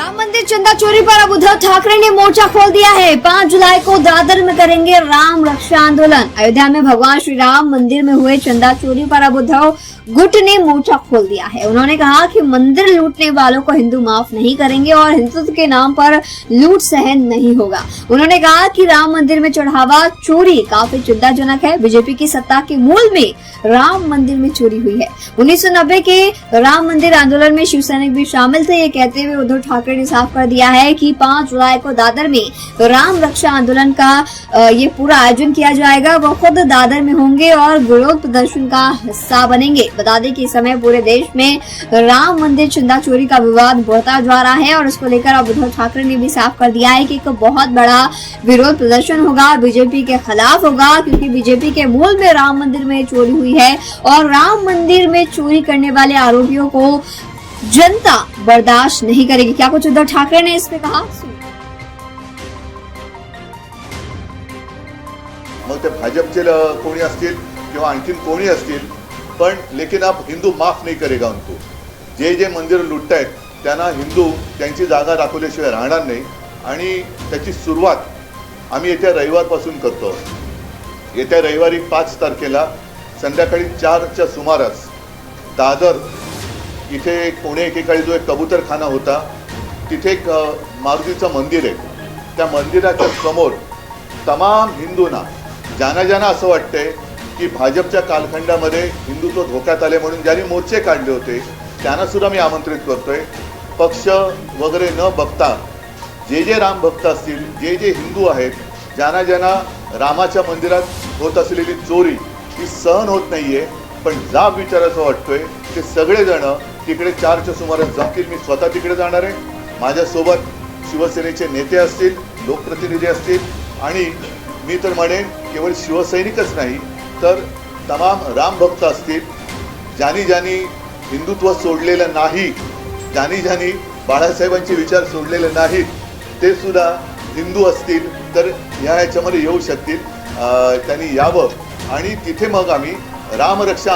राम मंदिर चंदा चोरी पर अब उद्धव ठाकरे ने मोर्चा खोल दिया है। 5 जुलाई को दादर में करेंगे राम रक्षा आंदोलन। अयोध्या में भगवान श्री राम मंदिर में हुए चंदा चोरी पर अब उद्धव गुट ने मोर्चा खोल दिया है। उन्होंने कहा कि मंदिर लूटने वालों को हिंदू माफ नहीं करेंगे और हिंदुत्व के नाम पर लूट सहन नहीं होगा। उन्होंने कहा कि राम मंदिर में चढ़ावा चोरी काफी चिंताजनक है। बीजेपी की सत्ता के मूल में राम मंदिर में चोरी हुई है। 1990 के राम मंदिर आंदोलन में शिव सैनिक भी शामिल थे। ये कहते हुए उद्धव ठाकरे ने साफ कर दिया है कि 5 जुलाई को दादर में राम रक्षा आंदोलन का ये पूरा आयोजन किया जाएगा। वो खुद दादर में होंगे और विरोध प्रदर्शन का हिस्सा बनेंगे। बता दें कि इस समय पूरे देश में राम मंदिर चंदा चोरी का विवाद बढ़ता जा रहा है और इसको लेकर अब उद्धव ठाकरे ने भी साफ कर दिया है कि एक बहुत बड़ा विरोध प्रदर्शन होगा, बीजेपी के खिलाफ होगा, क्योंकि बीजेपी के मूल में राम मंदिर में चोरी हुई है और राम मंदिर में चोरी करने वाले आरोपियों को जनता बर्दाश्त नहीं करेगी। क्या कुछ उद्धव ठाकरे ने इस पे कहा? मग ते भाजपचे कोणी असतील किंवा आणखीन कोणी असतील, पण लेकिन आप हिंदू माफ नहीं करेगा उनको। जे जे मंदिर लुटतायत त्यांना हिंदू त्यांची जागा दाखवल्याशिवाय राहणार नाही आणि त्याची सुरुवात आम्ही येत्या रविवारपासून करतो। येत्या रविवारी 5 तारखेला संध्याकाळी 4च्या सुमारास दादर इथे पुणे एकेकाळी जो एक कबूतरखाना होता तिथे एक मारुतीचं मंदिर आहे। त्या मंदिराच्या समोर तमाम हिंदूंना ज्यांना असं वाटतंय की भाजपच्या कालखंडामध्ये हिंदुत्व धोक्यात आले म्हणून ज्यांनी मोर्चे काढले होते त्यांना सुद्धा मी आमंत्रित करतोय। पक्ष वगैरे न बघता जे जे राम भक्त असतील, जे जे हिंदू आहेत, ज्यांना रामाच्या मंदिरात होत असलेली चोरी ही सहन होत नाहीये, पण जाब विचारायचं वाटतोय ते सगळेजण तिकडे 4च्या सुमारास जमतील। मी स्वतः तिकडे जाणार आहे। माझ्यासोबत शिवसेनेचे नेते असतील, लोकप्रतिनिधी असतील आणि मी तर म्हणेन केवळ शिवसैनिकच नाही तर तमाम राम भक्त असतील। ज्यांनी हिंदुत्व सोडलेलं नाही, ज्यांनी बाळासाहेबांचे विचार सोडलेले नाहीत, ते सुद्धा हिंदू असतील तर ह्याच्यामध्ये येऊ शकतील। त्यांनी यावं आणि तिथे मग आम्ही रामरक्षा